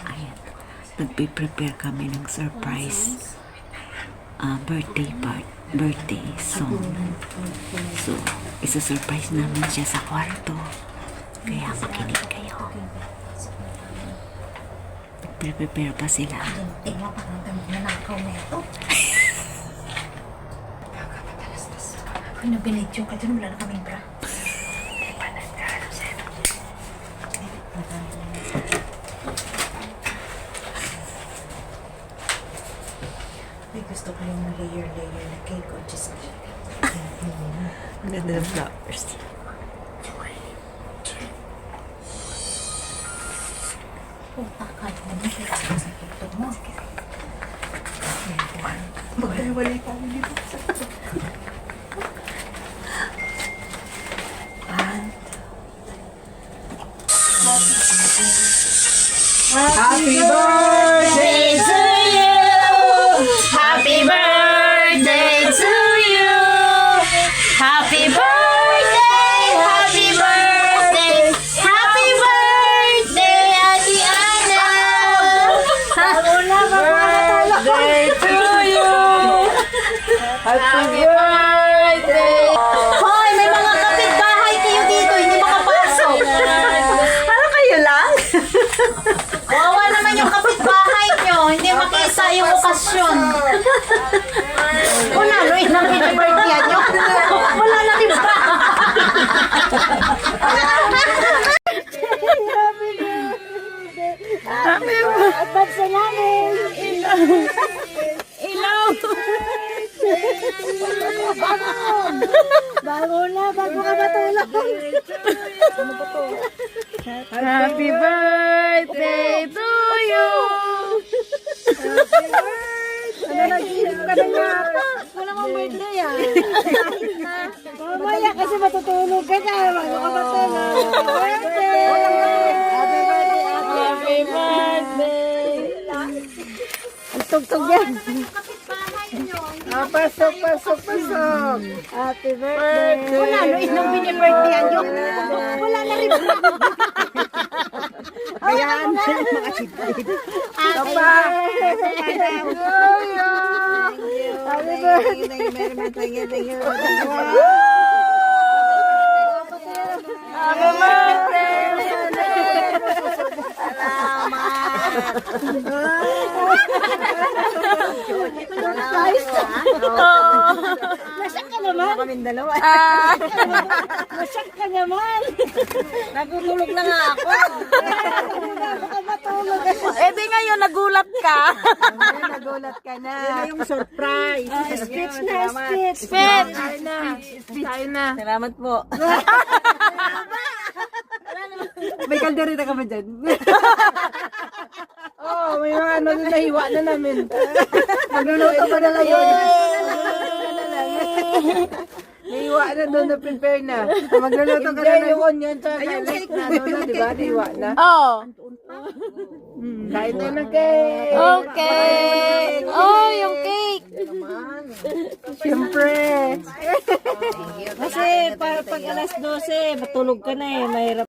Ayan. Nagpe-prepare kami ng surprise birthday song. So, isa-surprise namin siya sa kwarto. Kaya makinig kayo. Nagpe-prepare pa sila. Ano binidyo ka dyan? Wala na kaming bra. Ay, gusto ko yung layer na cake o cheesecake. Ang ganda ng flowers. Puta ka naman siya sa TikTok mo. Magkaiwalay kami dito. Happy birthday to you! Happy birthday to you! Happy birthday! Happy birthday! Happy birthday, Ate Ana! Birthday to you! Happy birthday! Hoy, may mga kapitbahay kayo dito, hindi makapasok. Ano kayo lang? Wawa naman yung kapitbahay nyo, hindi makita yung okasyon. Kung naluin ng birthday nyo, wala na rin ba? Advance na namin! Ilaw! Bago ka matulog! Happy birthday to you! Ano nag-iisip ka na yata? Wala mong birthday Mamaya kasi matutulog ka na. Bago ka matulog. Happy birthday! Happy birthday! Happy birthday! Ang tugtog yan. Pasok. Happy birthday! Kung naluin ng birthday nyo, wala na rin ba? Ayan. Mga chipid. Happy birthday! Thank you. Happy birthday! Nasyak ka naman. Kaming dalawa. Nasyak ka naman. Nagutulog na nga ako. Eh di ngayon, nagulat ka. Nagulat ka na. Yun na yung surprise. Speech na, speech. Tayo na. Salamat po. May kalderita ka ba dyan? Oh, may mga ano na hiwa na namin. Magluluto pa na ngayon. May hiwa na doon na prepare na. Magluluto ka na Enjoy ngayon. yung onion sa garlic na doon na, di ba? Hiwa na. Oh, Kain tayo ng cake. okay. Oh, yung cake. Siyempre. Kasi pag alas 12, matulog ka na eh. Mahirap.